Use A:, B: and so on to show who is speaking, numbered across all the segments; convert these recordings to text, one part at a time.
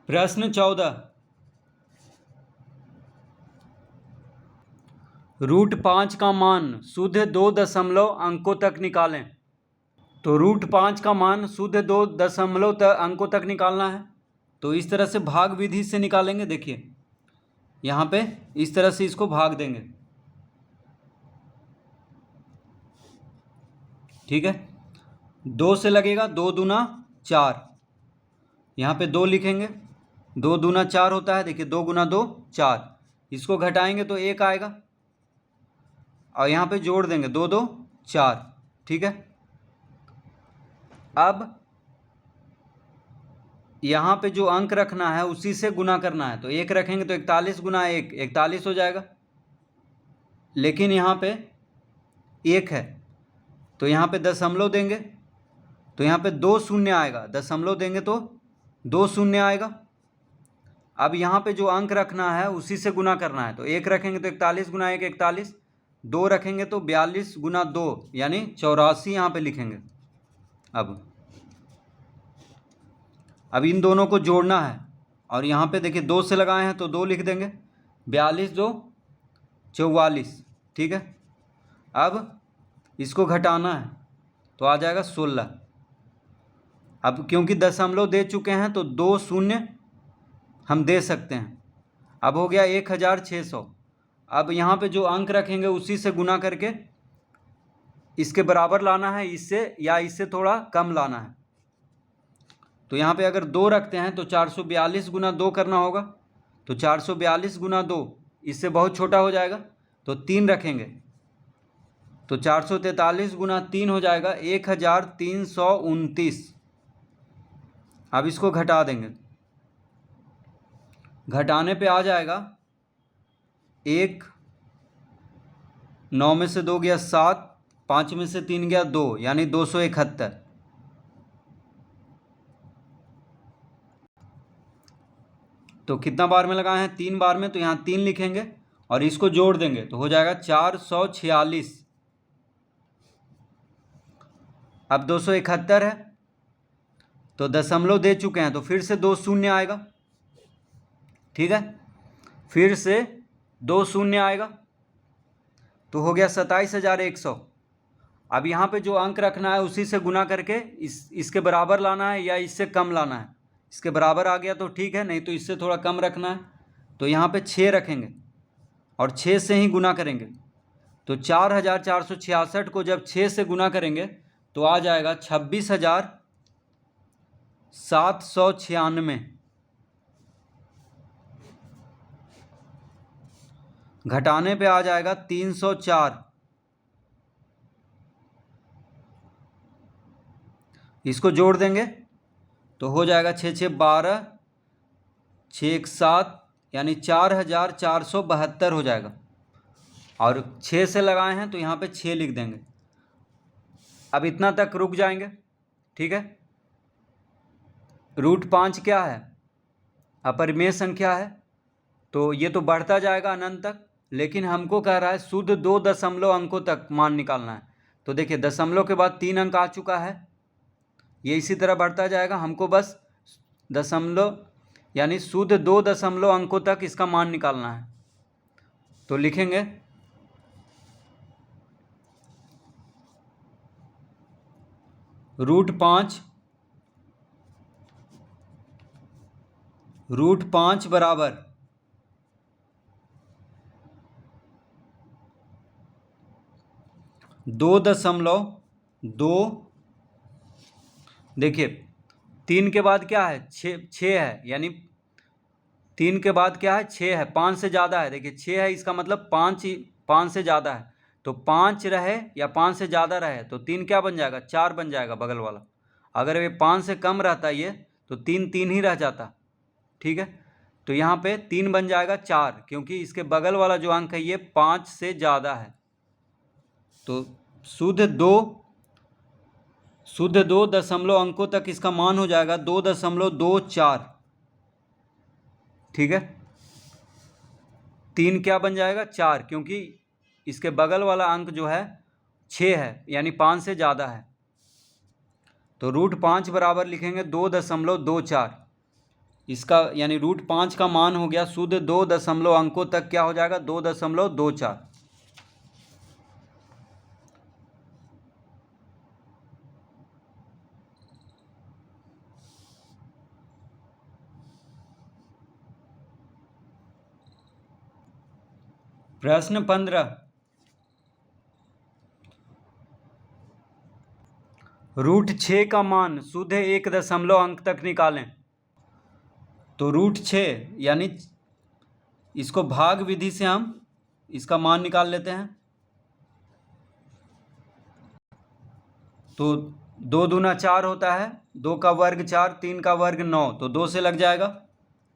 A: प्रश्न 14, √5 का मान शुद्ध 2 दशमलव अंकों तक निकालें। तो √5 का मान शुद्ध 2 दशमलव अंकों तक निकालना है। तो इस तरह से भाग विधि से निकालेंगे। देखिए यहाँ पे इस तरह से इसको भाग देंगे, ठीक है। 2 से लगेगा, 2 दूना 4, यहाँ पे 2 लिखेंगे, 2 दूना 4 होता है। देखिए 2 गुना 2 4, इसको घटाएंगे तो 1 आएगा और यहाँ पे जोड़ देंगे 2 2 4, ठीक है। अब यहाँ पे जो अंक रखना है उसी से गुना करना है। तो 1 रखेंगे तो 41 गुना 1 41 हो जाएगा, लेकिन यहाँ पे 1 है तो यहाँ पे दशमलव देंगे तो यहाँ पे 2 शून्य आएगा। दशमलव देंगे तो 2 शून्य आएगा। अब यहाँ पे जो अंक रखना है उसी से गुना करना है। तो 1 रखेंगे तो 41 गुना 1 41, 2 रखेंगे तो 42 गुना 2 यानी 84 यहाँ पे लिखेंगे। अब इन दोनों को जोड़ना है और यहाँ पे देखिए 2 से लगाए हैं तो 2 लिख देंगे, 42 2 44, ठीक है। अब इसको घटाना है तो आ जाएगा 16। अब क्योंकि दशमलव दे चुके हैं तो 2 शून्य हम दे सकते हैं। अब हो गया 1600। अब यहाँ पे जो अंक रखेंगे उसी से गुना करके इसके बराबर लाना है, इससे या इससे थोड़ा कम लाना है। तो यहाँ पे अगर 2 रखते हैं तो 442 गुना 2 करना होगा। तो 442 गुना 2 इससे बहुत छोटा हो जाएगा तो 3 रखेंगे तो 443 गुना 3 हो जाएगा 1329। अब इसको घटा देंगे, घटाने पे आ जाएगा 1, 9 में से 2 गया 7, 5 में से 3 गया 2 यानी 271। तो कितना बार में लगाए हैं? 3 बार में, तो यहाँ 3 लिखेंगे और इसको जोड़ देंगे तो हो जाएगा 446। अब 271 है तो दशमलव दे चुके हैं तो फिर से 2 शून्य आएगा, ठीक है। फिर से 2 शून्य आएगा तो हो गया 27100। अब यहाँ पे जो अंक रखना है उसी से गुना करके इसके बराबर लाना है या इससे कम लाना है। इसके बराबर आ गया तो ठीक है, नहीं तो इससे थोड़ा कम रखना है। तो यहाँ पे 6 रखेंगे और 6 से ही गुना करेंगे। तो 4466 को जब 6 से गुना करेंगे तो आ जाएगा 26,796। घटाने पे आ जाएगा 304। इसको जोड़ देंगे तो हो जाएगा 6 6 12, 6 1 7 यानी 4472 हो जाएगा। और 6 से लगाए हैं तो यहाँ पे 6 लिख देंगे। अब इतना तक रुक जाएंगे, ठीक है। √5 क्या है? अपरिमेय संख्या है तो ये तो बढ़ता जाएगा अनंत तक, लेकिन हमको कह रहा है शुद्ध 2 दशमलव अंकों तक मान निकालना है। तो देखिए दशमलव के बाद 3 अंक आ चुका है, ये इसी तरह बढ़ता जाएगा। हमको बस दशमलव यानी शुद्ध 2 दशमलव अंकों तक इसका मान निकालना है। तो लिखेंगे √5 बराबर 2.2। देखिए 3 के बाद क्या है? 6 है, यानी 3 के बाद क्या है? 6 है, 5 से ज़्यादा है। देखिए 6 है, इसका मतलब 5 से ज़्यादा है। तो 5 रहे या 5 से ज़्यादा रहे तो 3 क्या बन जाएगा? 4 बन जाएगा बगल वाला। अगर ये 5 से कम रहता ये तो 3 3 ही रह जाता, ठीक है। तो यहाँ पे 3 बन जाएगा 4, क्योंकि इसके बगल वाला जो अंक है ये 5 से ज़्यादा है। तो शुद्ध 2 दशमलव अंकों तक इसका मान हो जाएगा 2.24, ठीक है। 3 क्या बन जाएगा? 4, क्योंकि इसके बगल वाला अंक जो है 6 है, यानी 5 से ज़्यादा है। तो √5 बराबर लिखेंगे 2.24। इसका यानी √5 का मान हो गया शुद्ध 2 दशमलव अंकों तक क्या हो जाएगा 2.24। प्रश्न 15, √6 का मान शुद्ध 1 दशमलव अंक तक निकालें। तो √6 यानी इसको भाग विधि से हम इसका मान निकाल लेते हैं। तो 2 दूना 4 होता है, 2 का वर्ग 4, 3 का वर्ग 9, तो 2 से लग जाएगा।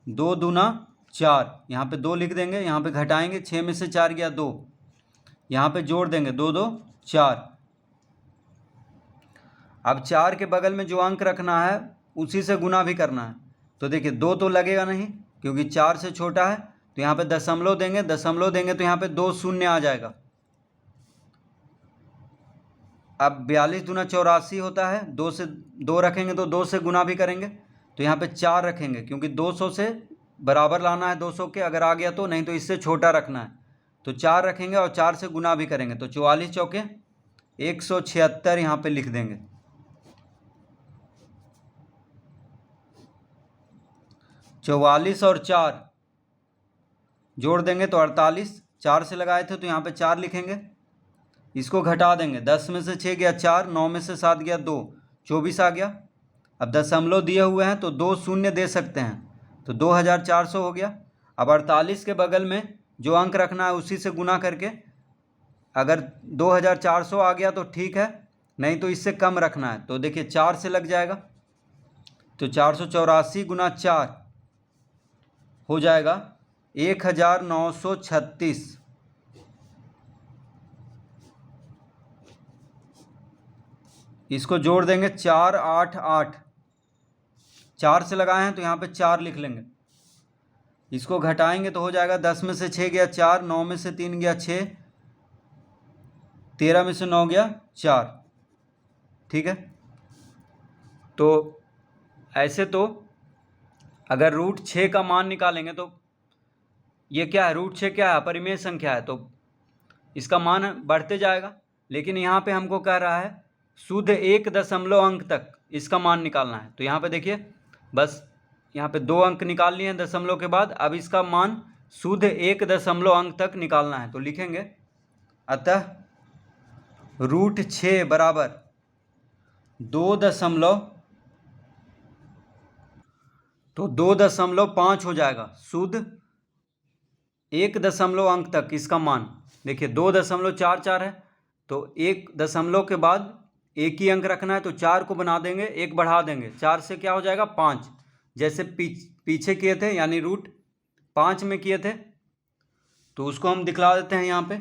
A: 2 दूना 4, यहाँ पे 2 लिख देंगे, यहाँ पे घटाएंगे, 6 में से 4 गया 2, यहाँ पे जोड़ देंगे 2 2 4। अब 4 के बगल में जो अंक रखना है उसी से गुना भी करना है। तो देखिए 2 तो लगेगा नहीं क्योंकि 4 से छोटा है, तो यहाँ पे दशमलव देंगे, तो यहाँ पे 2 शून्य आ जाएगा। अब 42 दूना 84 होता है, 2 से 2 रखेंगे तो 2 से गुना भी करेंगे, तो यहाँ पे 4 रखेंगे क्योंकि 200 से बराबर लाना है 200 के, अगर आ गया तो, नहीं तो इससे छोटा रखना है। तो 4 रखेंगे और 4 से गुना भी करेंगे, तो 44 चौके 176 यहाँ पे लिख देंगे। चौवालीस और 4 जोड़ देंगे तो 48, 4 से लगाए थे तो यहाँ पे 4 लिखेंगे, इसको घटा देंगे, 10 में से 6 गया 4, 9 में से 7 गया 2, 24 आ गया। अब दशमलव दिए हुए हैं तो 2 शून्य दे सकते हैं, तो 2400 हो गया। अब 48 के बगल में जो अंक रखना है उसी से गुना करके, अगर 2400 आ गया तो ठीक है, नहीं तो इससे कम रखना है। तो देखिए 4 से लग जाएगा, तो 484 गुना 4 हो जाएगा 1936। इसको जोड़ देंगे 4 8 8, 4 से लगाए हैं तो यहाँ पे 4 लिख लेंगे, इसको घटाएंगे तो हो जाएगा 10 में से 6 गया 4, 9 में से 3 गया 6, 13 में से 9 गया 4। ठीक है, तो ऐसे तो अगर √6 का मान निकालेंगे तो ये क्या है, √6 क्या है, अपरिमेय संख्या है, तो इसका मान बढ़ते जाएगा। लेकिन यहाँ पे हमको कह रहा है शुद्ध 1 दशमलव अंक तक इसका मान निकालना है। तो यहाँ पे देखिए बस यहाँ पे 2 अंक निकाल लिए हैं दशमलव के बाद, अब इसका मान शुद्ध 1 दशमलव अंक तक निकालना है। तो लिखेंगे अतः √6 बराबर 2.5 हो जाएगा शुद्ध 1 दशमलव अंक तक इसका मान। देखिए 2.44 है, तो 1 दशमलव के बाद एक ही अंक रखना है, तो 4 को बना देंगे, 1 बढ़ा देंगे, 4 से क्या हो जाएगा 5, जैसे पीछे किए थे, यानी √5 में किए थे। तो उसको हम दिखला देते हैं यहाँ पे।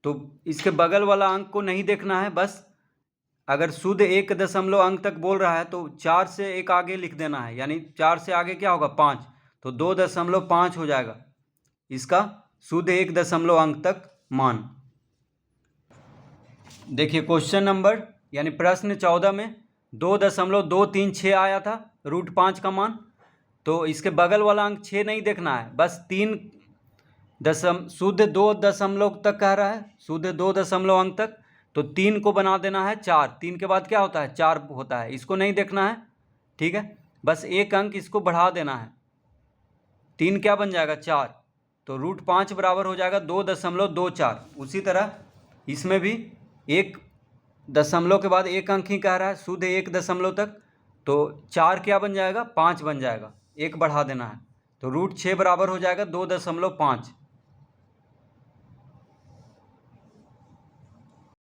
A: तो इसके बगल वाला अंक को नहीं देखना है, बस अगर शुद्ध 1 दशमलव अंक तक बोल रहा है तो 4 से 1 आगे लिख देना है, यानी 4 से आगे क्या होगा 5, तो 2.5 हो जाएगा इसका शुद्ध 1 दशमलव अंक तक मान। देखिए क्वेश्चन नंबर यानी प्रश्न 14 में 2.236 आया था √5 का मान। तो इसके बगल वाला अंक 6 नहीं देखना है, बस शुद्ध 2 दशमलव तक कह रहा है, शुद्ध 2 दशमलव अंक तक, तो 3 को बना देना है 4, 3 के बाद क्या होता है 4 होता है, इसको नहीं देखना है। ठीक है, बस एक अंक इसको बढ़ा देना है, 3 क्या बन जाएगा 4, तो √5 बराबर हो जाएगा 2.24। उसी तरह इसमें भी 1 दशमलव के बाद एक अंक ही कह रहा है शुद्ध 1 दशमलव तक, तो 4 क्या बन जाएगा 5 बन जाएगा, 1 बढ़ा देना है, तो √6 बराबर हो जाएगा 2.5।